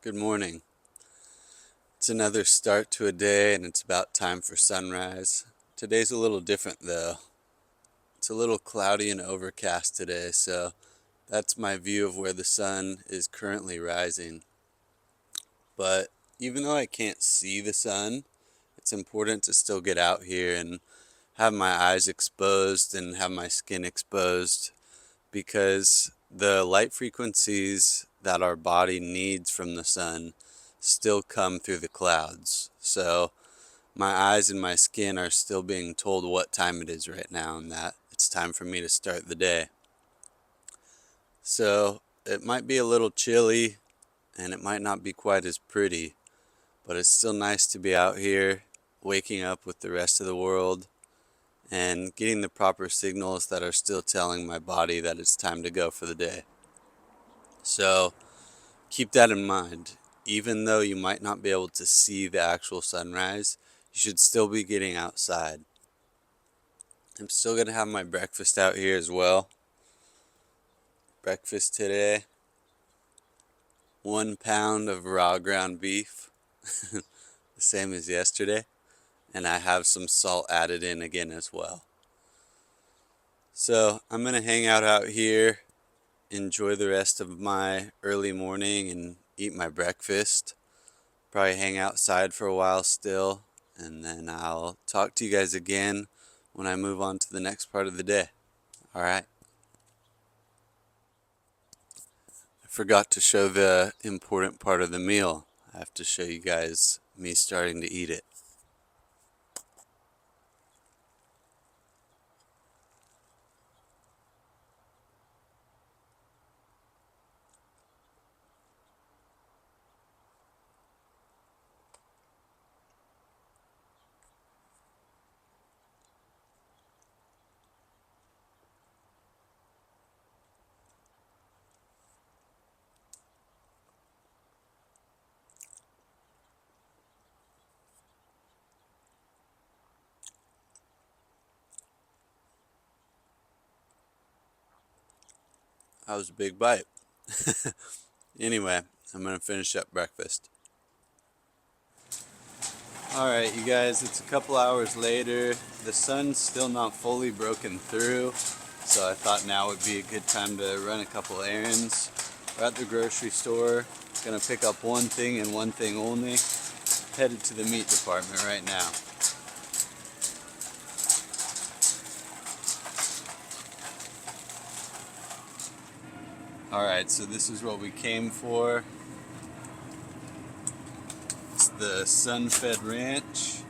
Good morning. It's another start to a day and it's about time for sunrise. Today's a little different though. It's a little cloudy and overcast today, so that's my view of where the sun is currently rising. But even though I can't see the sun, it's important to still get out here and have my eyes exposed and have my skin exposed because the light frequencies that our body needs from the sun still come through the clouds. So my eyes and my skin are still being told what time it is right now and that it's time for me to start the day. So it might be a little chilly and it might not be quite as pretty, but it's still nice to be out here waking up with the rest of the world and getting the proper signals that are still telling my body that it's time to go for the day. So keep that in mind. Even though you might not be able to see the actual sunrise, you should still be getting outside. I'm still going to have my breakfast out here as well. Breakfast today, 1 pound of raw ground beef, the same as yesterday, and I have some salt added in again as well. So I'm going to hang out here, enjoy the rest of my early morning and eat my breakfast. Probably hang outside for a while still, and then I'll talk to you guys again when I move on to the next part of the day. All right. I forgot to show the important part of the meal. I have to show you guys me starting to eat it. That was a big bite. Anyway, I'm going to finish up breakfast. Alright, you guys, it's a couple hours later. The sun's still not fully broken through, so I thought now would be a good time to run a couple errands. We're at the grocery store, gonna pick up one thing and one thing only. Headed to the meat department right now. Alright, so this is what we came for. It's the Sun-Fed Ranch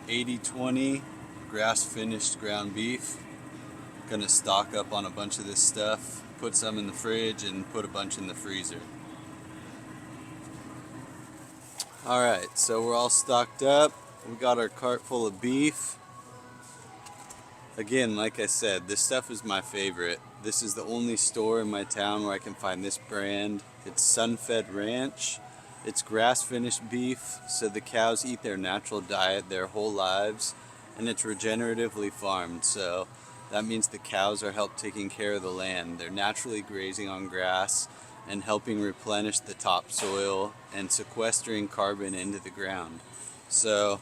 80/20 grass-finished ground beef. Gonna stock up on a bunch of this stuff, put some in the fridge and put a bunch in the freezer. Alright, so we're all stocked up. We got our cart full of beef. Again, like I said, this stuff is my favorite. This is the only store in my town where I can find this brand. It's Sun-Fed Ranch. It's grass-finished beef, so the cows eat their natural diet their whole lives, and it's regeneratively farmed, so that means the cows are helping taking care of the land. They're naturally grazing on grass and helping replenish the topsoil and sequestering carbon into the ground. So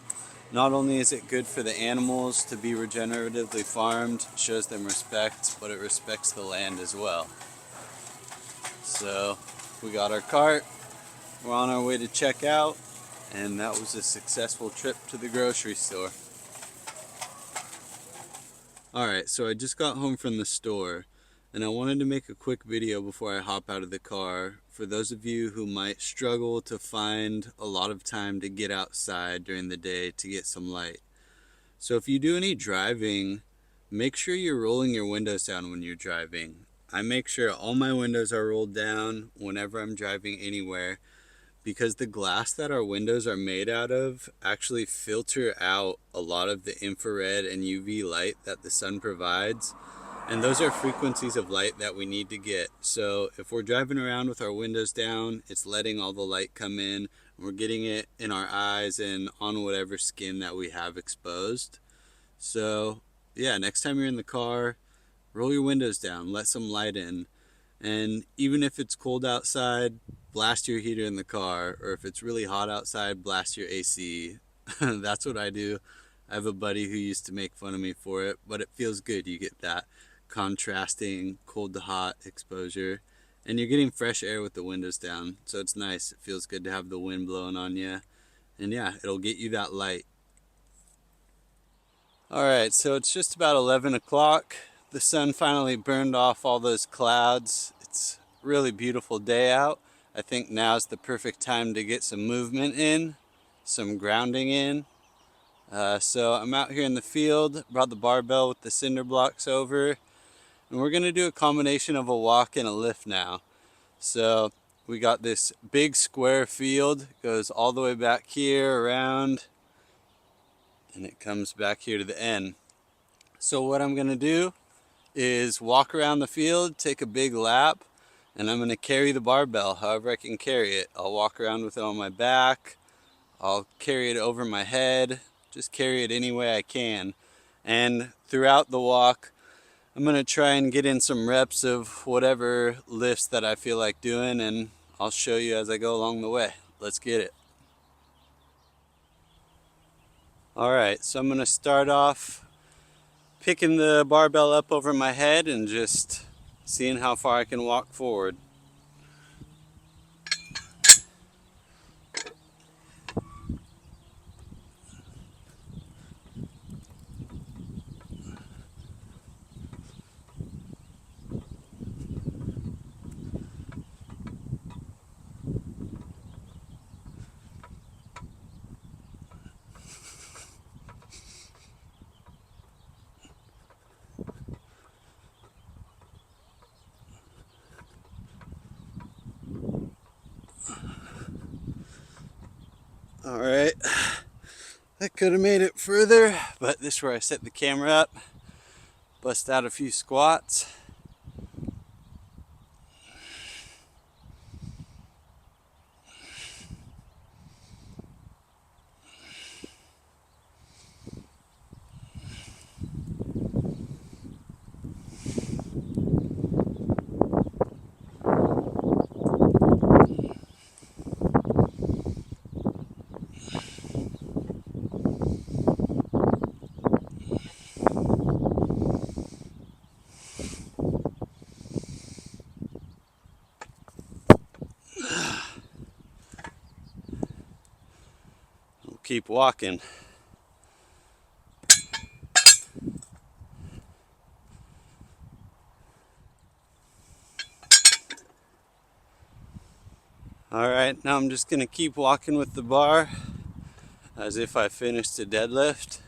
not only is it good for the animals to be regeneratively farmed, shows them respect, but it respects the land as well. So we got our cart, we're on our way to check out, and that was a successful trip to the grocery store. Alright, so I just got home from the store, and I wanted to make a quick video before I hop out of the car for those of you who might struggle to find a lot of time to get outside during the day to get some light. So if you do any driving, make sure you're rolling your windows down when you're driving. I make sure all my windows are rolled down whenever I'm driving anywhere, because the glass that our windows are made out of actually filter out a lot of the infrared and UV light that the sun provides. And those are frequencies of light that we need to get. So if we're driving around with our windows down, it's letting all the light come in. We're getting it in our eyes and on whatever skin that we have exposed. So yeah, next time you're in the car, roll your windows down, let some light in. And even if it's cold outside, blast your heater in the car, or if it's really hot outside, blast your AC. That's what I do. I have a buddy who used to make fun of me for it, but it feels good. You get that contrasting cold to hot exposure, and you're getting fresh air with the windows down, so it's nice. It feels good to have the wind blowing on you, and yeah, it'll get you that light. Alright, so it's just about 11 o'clock. The sun finally burned off all those clouds. It's a really beautiful day out. I think now's the perfect time to get some movement in, some grounding in. So I'm out here in the field, brought the barbell with the cinder blocks over, and we're going to do a combination of a walk and a lift now. So we got this big square field, goes all the way back here around, and it comes back here to the end. So what I'm going to do is walk around the field, take a big lap, and I'm going to carry the barbell however I can carry it. I'll walk around with it on my back, I'll carry it over my head, just carry it any way I can. And throughout the walk, I'm going to try and get in some reps of whatever lifts that I feel like doing, and I'll show you as I go along the way. Let's get it. Alright, so I'm going to start off picking the barbell up over my head and just seeing how far I can walk forward. Alright, I could have made it further, but this is where I set the camera up, bust out a few squats. We'll keep walking. Alright, now I'm just going to keep walking with the bar as if I finished a deadlift.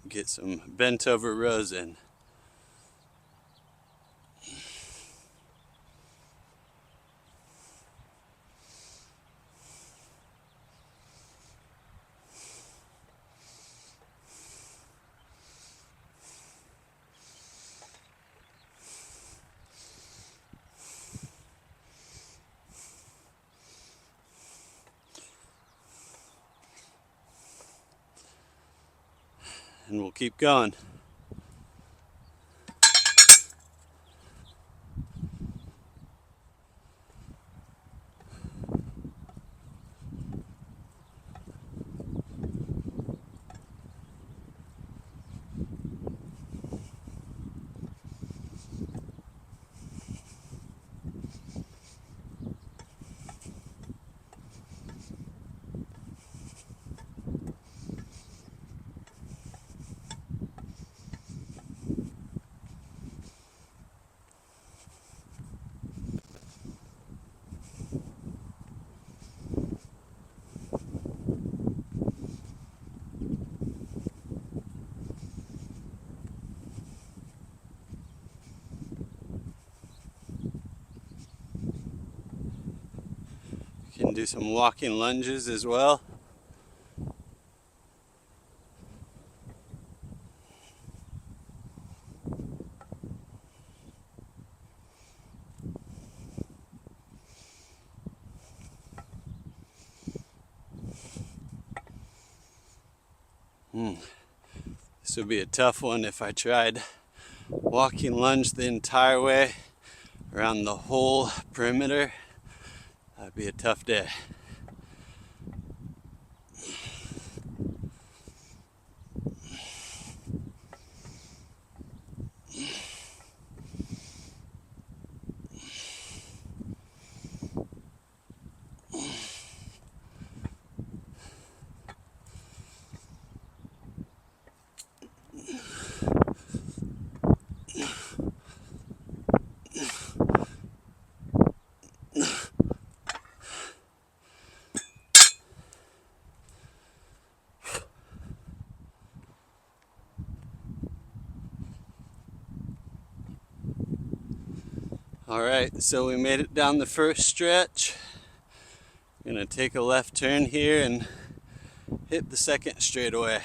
Get some bent over rows in. And we'll keep going. You can do some walking lunges as well. This would be a tough one if I tried walking lunge the entire way around the whole perimeter. That'd be a tough day. Alright, so we made it down the first stretch. I'm gonna take a left turn here and hit the second straightaway.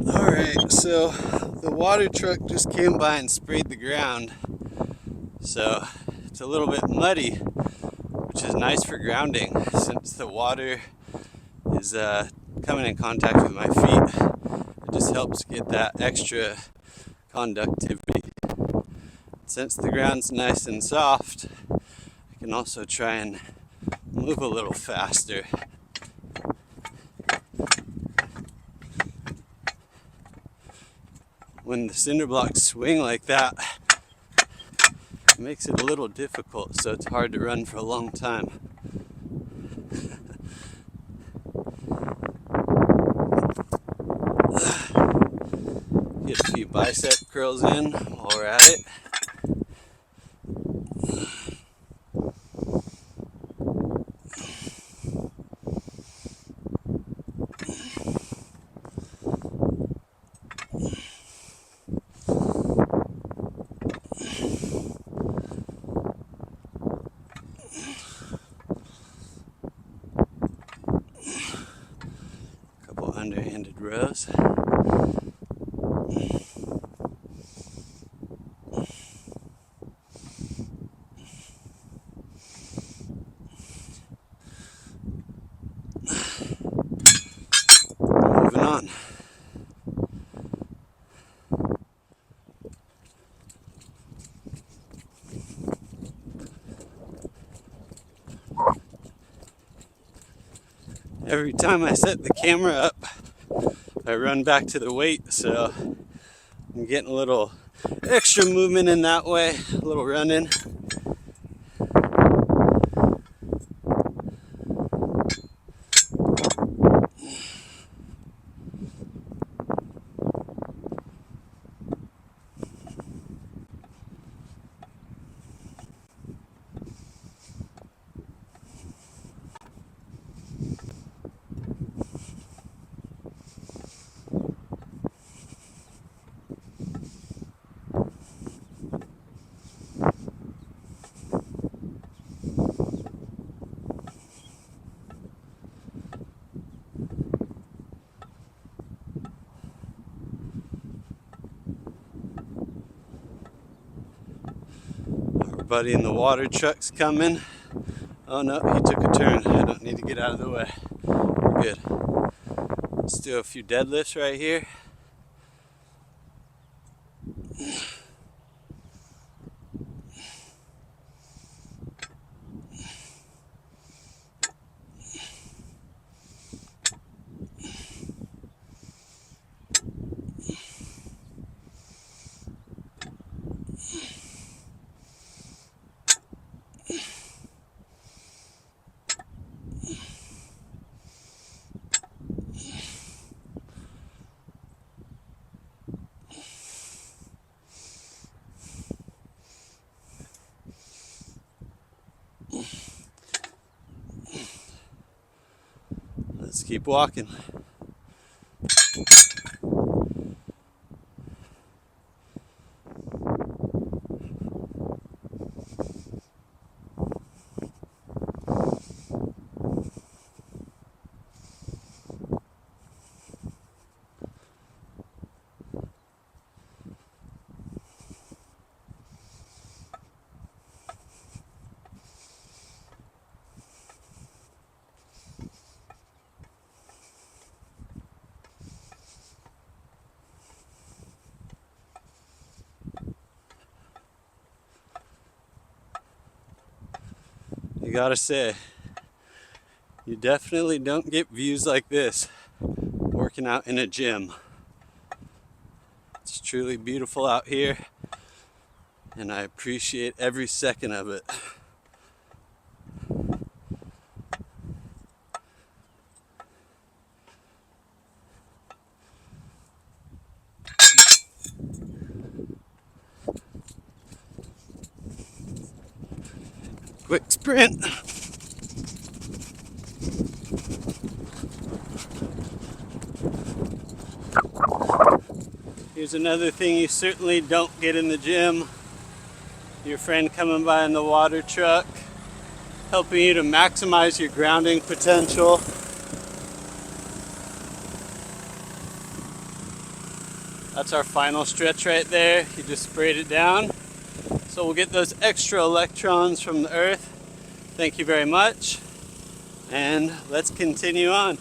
Alright, so the water truck just came by and sprayed the ground. So it's a little bit muddy, which is nice for grounding since the water is coming in contact with my feet. It just helps get that extra conductivity. Since the ground's nice and soft, I can also try and move a little faster. When the cinder blocks swing like that, it makes it a little difficult, so it's hard to run for a long time. Get a few bicep curls in while we're at it. Couple underhanded rows. Moving on. Every time I set the camera up, I run back to the weight, so I'm getting a little extra movement in that way, a little running. Our buddy in the water truck's coming. Oh no, he took a turn. I don't need to get out of the way. We're good. Let's do a few deadlifts right here. Let's keep walking. gotta say, you definitely don't get views like this working out in a gym. It's truly beautiful out here, and I appreciate every second of it. Quick sprint. Here's another thing you certainly don't get in the gym. Your friend coming by in the water truck, helping you to maximize your grounding potential. That's our final stretch right there. He just sprayed it down. So we'll get those extra electrons from the earth. Thank you very much. And let's continue on.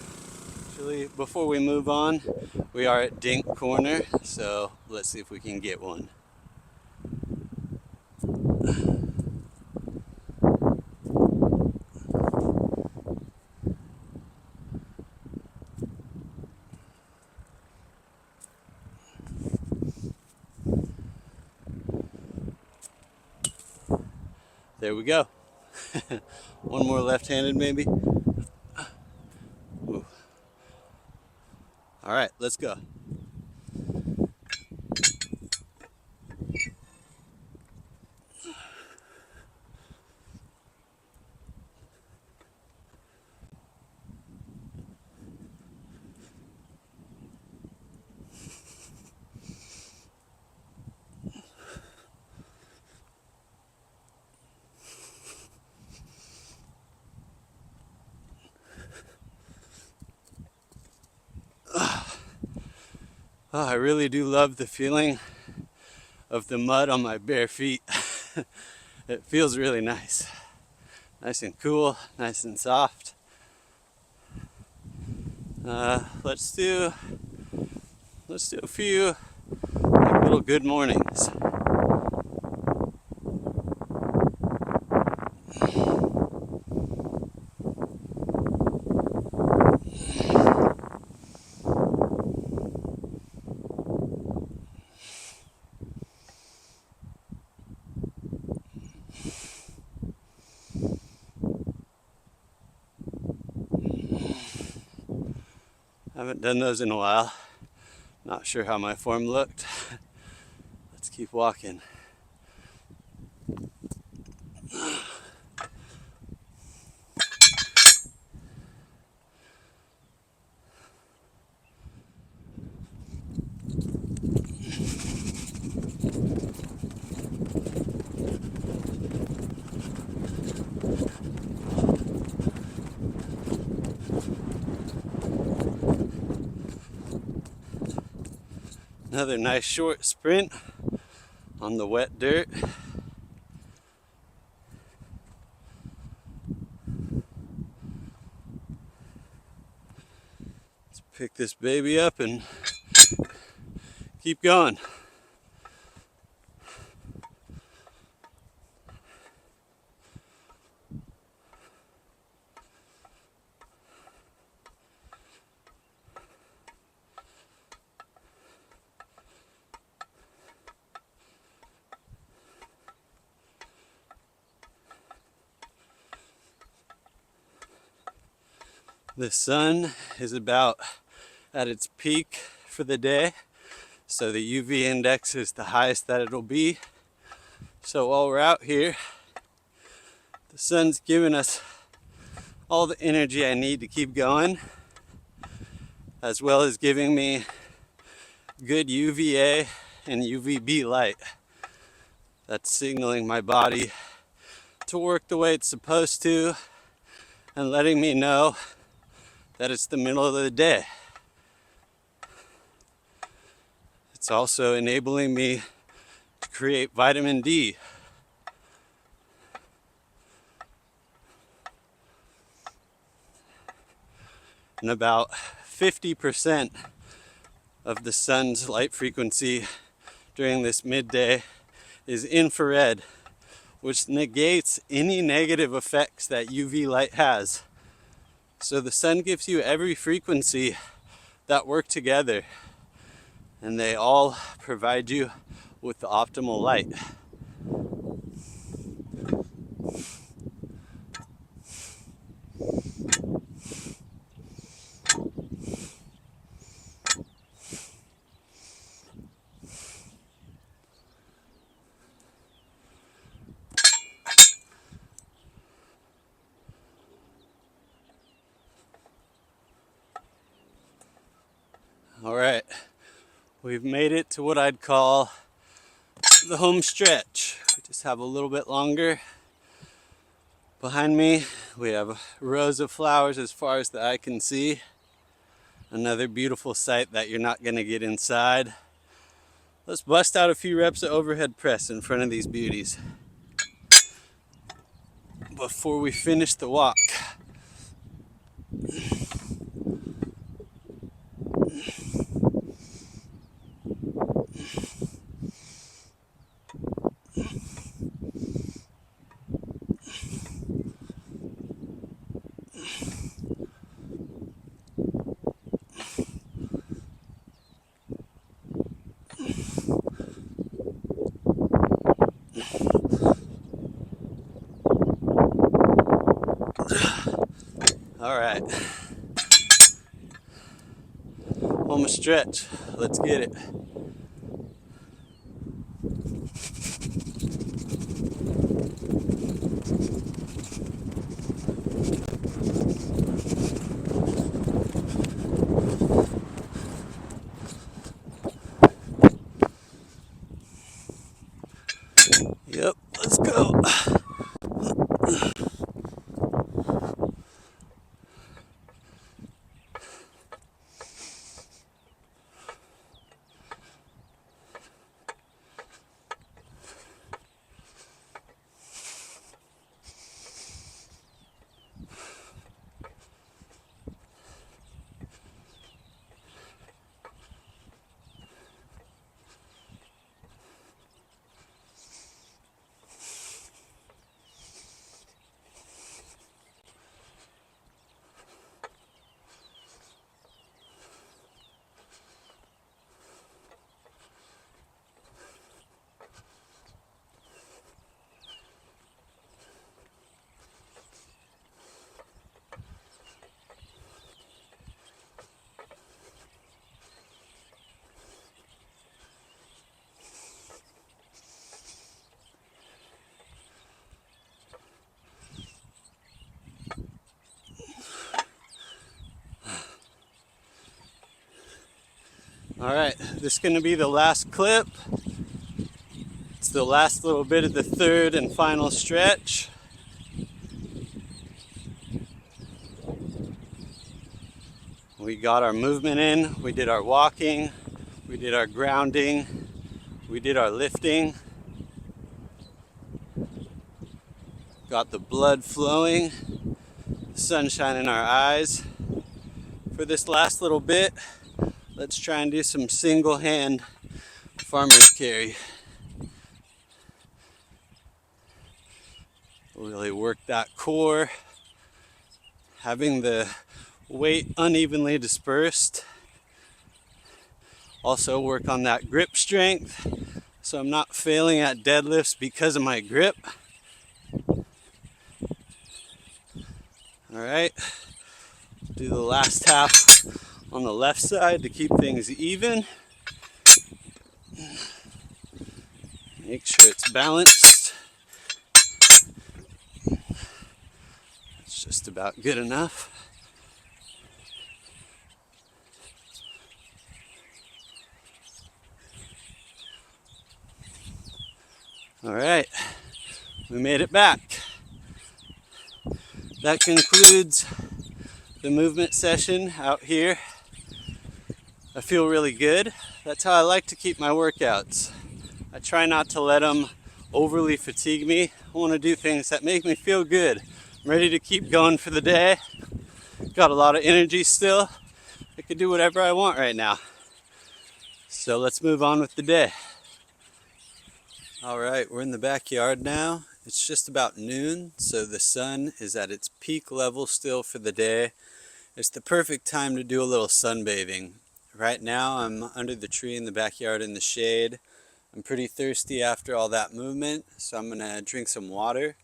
Actually, before we move on, we are at Dink Corner, so let's see if we can get one. There we go. One more left-handed maybe. Ooh. All right, let's go. Oh, I really do love the feeling of the mud on my bare feet. It feels really nice. Nice and cool, nice and soft. Let's do a few like, little good mornings. I haven't done those in a while. Not sure how my form looked. Let's keep walking. Another nice short sprint on the wet dirt. Let's pick this baby up and keep going. The sun is about at its peak for the day, so the UV index is the highest that it'll be. So while we're out here, the sun's giving us all the energy I need to keep going, as well as giving me good UVA and UVB light. That's signaling my body to work the way it's supposed to and letting me know that it's the middle of the day. It's also enabling me to create vitamin D. And about 50% of the sun's light frequency during this midday is infrared, which negates any negative effects that UV light has. So the sun gives you every frequency that work together, and they all provide you with the optimal light. All right, we've made it to what I'd call the home stretch. We just have a little bit longer. Behind me, we have rows of flowers as far as the eye can see. Another beautiful sight that you're not gonna get inside. Let's bust out a few reps of overhead press in front of these beauties before we finish the walk. All right, home stretch, let's get it. Yep, let's go. All right, this is going to be the last clip. It's the last little bit of the third and final stretch. We got our movement in, we did our walking, we did our grounding, we did our lifting. Got the blood flowing, the sunshine in our eyes. For this last little bit, let's try and do some single hand farmer's carry. Really work that core, having the weight unevenly dispersed. Also work on that grip strength, so I'm not failing at deadlifts because of my grip. All right, do the last half on the left side to keep things even. Make sure it's balanced. It's just about good enough. All right, we made it back. That concludes the movement session out here. I feel really good. That's how I like to keep my workouts. I try not to let them overly fatigue me. I want to do things that make me feel good. I'm ready to keep going for the day. Got a lot of energy still. I could do whatever I want right now. So let's move on with the day. All right, we're in the backyard now, It's just about noon, so the sun is at its peak level still for the day. It's the perfect time to do a little sunbathing. Right now I'm under the tree in the backyard in the shade. I'm pretty thirsty after all that movement, so I'm gonna drink some water.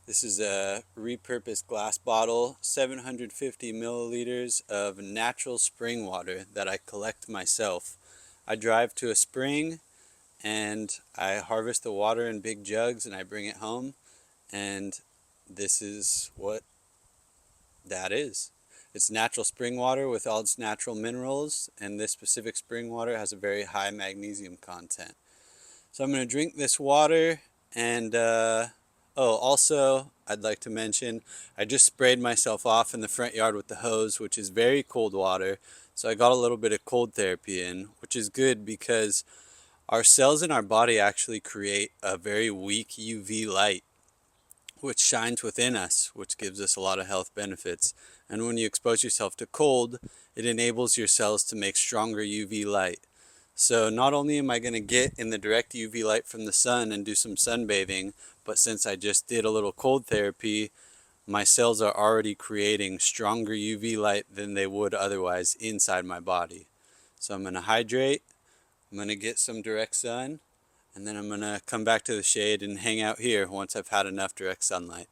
This is a repurposed glass bottle, 750 milliliters of natural spring water that I collect myself. I drive to a spring and I harvest the water in big jugs and I bring it home, and this is what that is. It's natural spring water with all its natural minerals, and this specific spring water has a very high magnesium content. So I'm going to drink this water, and also I'd like to mention I just sprayed myself off in the front yard with the hose, which is very cold water. So I got a little bit of cold therapy in, which is good because our cells in our body actually create a very weak UV light, which shines within us, which gives us a lot of health benefits. And when you expose yourself to cold, it enables your cells to make stronger UV light. So not only am I going to get in the direct UV light from the sun and do some sunbathing, but since I just did a little cold therapy, my cells are already creating stronger UV light than they would otherwise inside my body. So I'm going to hydrate, I'm going to get some direct sun, and then I'm going to come back to the shade and hang out here once I've had enough direct sunlight.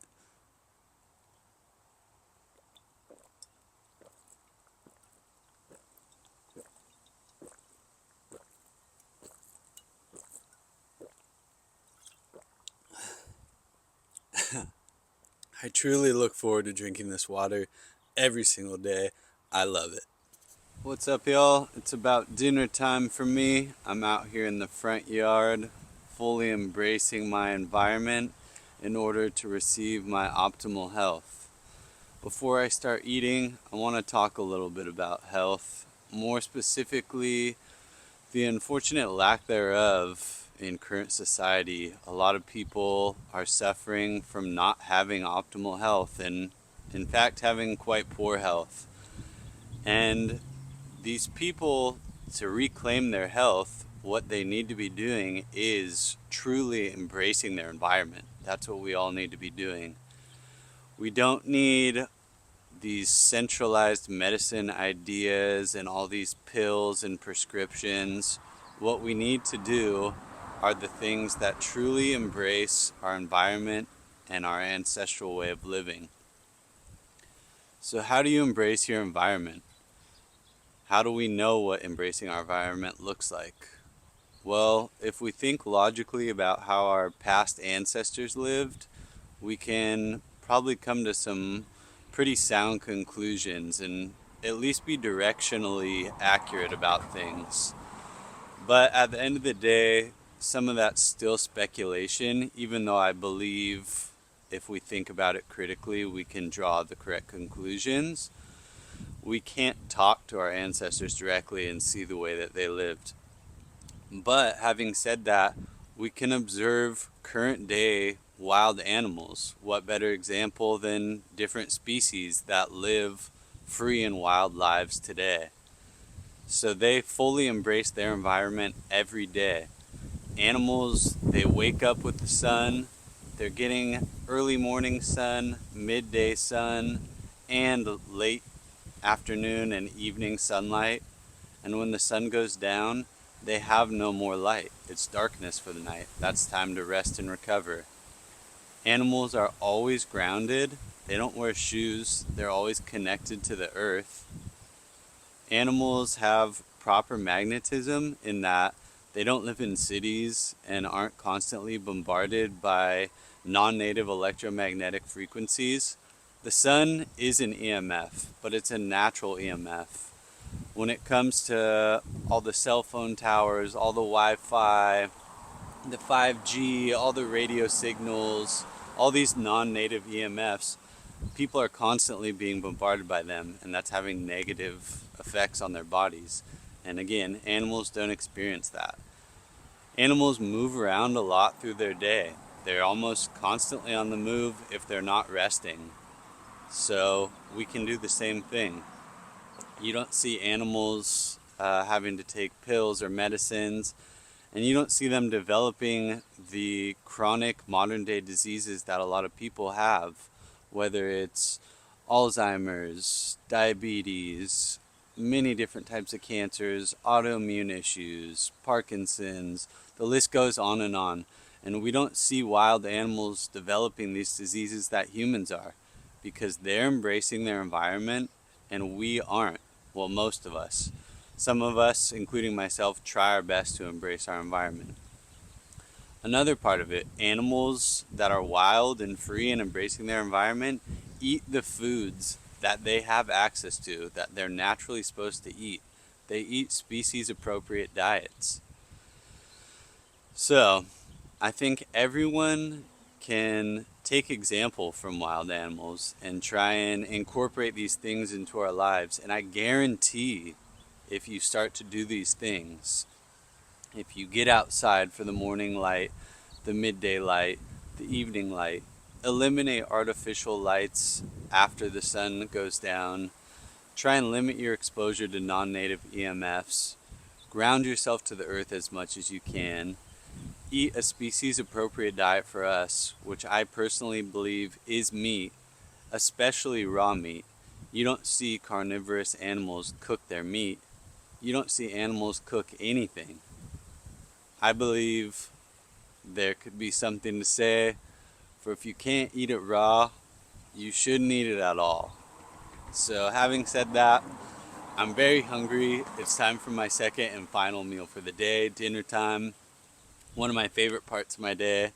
I truly look forward to drinking this water every single day. I love it. What's up, y'all? It's about dinner time for me. I'm out here in the front yard, fully embracing my environment in order to receive my optimal health. Before I start eating, I want to talk a little bit about health, more specifically, the unfortunate lack thereof in current society. A lot of people are suffering from not having optimal health and, in fact, having quite poor health. And these people, to reclaim their health, what they need to be doing is truly embracing their environment. That's what we all need to be doing. We don't need these centralized medicine ideas and all these pills and prescriptions. What we need to do are the things that truly embrace our environment and our ancestral way of living. So how do you embrace your environment? How do we know what embracing our environment looks like? Well, if we think logically about how our past ancestors lived, we can probably come to some pretty sound conclusions and at least be directionally accurate about things. But at the end of the day, some of that's still speculation, even though I believe if we think about it critically, we can draw the correct conclusions. We can't talk to our ancestors directly and see the way that they lived. But having said that, we can observe current day wild animals. What better example than different species that live free and wild lives today? So they fully embrace their environment every day. Animals, they wake up with the sun, they're getting early morning sun, midday sun, and late afternoon and evening sunlight. And when the sun goes down, they have no more light. It's darkness for the night. That's time to rest and recover. Animals are always grounded. They don't wear shoes. They're always connected to the earth. Animals have proper magnetism in that they don't live in cities and aren't constantly bombarded by non-native electromagnetic frequencies. The sun is an EMF, but it's a natural EMF. When it comes to all the cell phone towers, all the Wi-Fi, the 5G, all the radio signals, all these non-native EMFs, people are constantly being bombarded by them, and that's having negative effects on their bodies. And again, animals don't experience that. Animals move around a lot through their day. They're almost constantly on the move if they're not resting. So we can do the same thing. You don't see animals having to take pills or medicines, And you don't see them developing the chronic modern day diseases that a lot of people have, whether it's Alzheimer's, diabetes, many different types of cancers, autoimmune issues, Parkinson's, the list goes on and on. And we don't see wild animals developing these diseases that humans are, because they're embracing their environment and we aren't. Well, most of us. Some of us, including myself, try our best to embrace our environment. Another part of it, animals that are wild and free and embracing their environment eat the foods that they have access to, that they're naturally supposed to eat. They eat species appropriate diets. So, I think everyone can take example from wild animals and try and incorporate these things into our lives. And I guarantee if you start to do these things, if you get outside for the morning light, the midday light, the evening light, eliminate artificial lights after the sun goes down, try and limit your exposure to non-native EMFs, ground yourself to the earth as much as you can, eat a species appropriate diet for us, which I personally believe is meat, especially raw meat. You don't see carnivorous animals cook their meat. You don't see animals cook anything. I believe there could be something to say for if you can't eat it raw, you shouldn't eat it at all. So having said that, I'm very hungry. It's time for my second and final meal for the day, dinner time. One of my favorite parts of my day.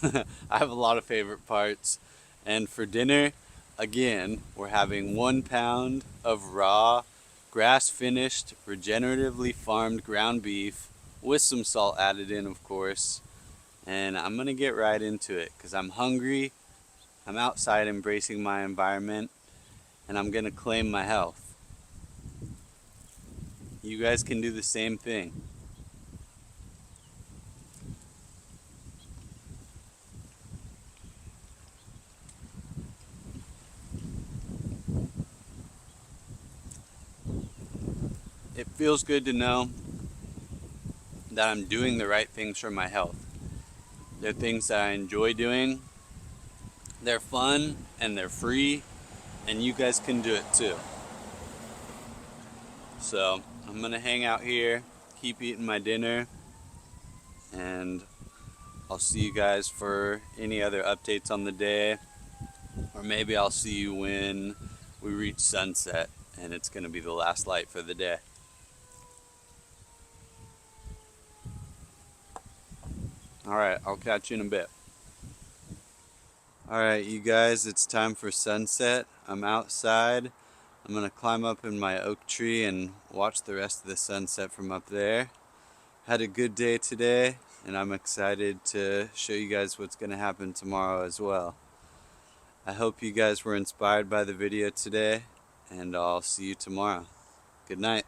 I have a lot of favorite parts. And for dinner, again, we're having 1 pound of raw, grass-finished, regeneratively farmed ground beef with some salt added in, of course. And I'm gonna get right into it because I'm hungry, I'm outside embracing my environment, and I'm gonna claim my health. You guys can do the same thing. It feels good to know that I'm doing the right things for my health. They're things that I enjoy doing. They're fun and they're free, and you guys can do it too. So I'm gonna hang out here, keep eating my dinner, and I'll see you guys for any other updates on the day, or maybe I'll see you when we reach sunset and it's gonna be the last light for the day. Alright, I'll catch you in a bit. Alright, you guys, it's time for sunset. I'm outside. I'm gonna climb up in my oak tree and watch the rest of the sunset from up there. Had a good day today, and I'm excited to show you guys what's gonna happen tomorrow as well. I hope you guys were inspired by the video today, and I'll see you tomorrow. Good night.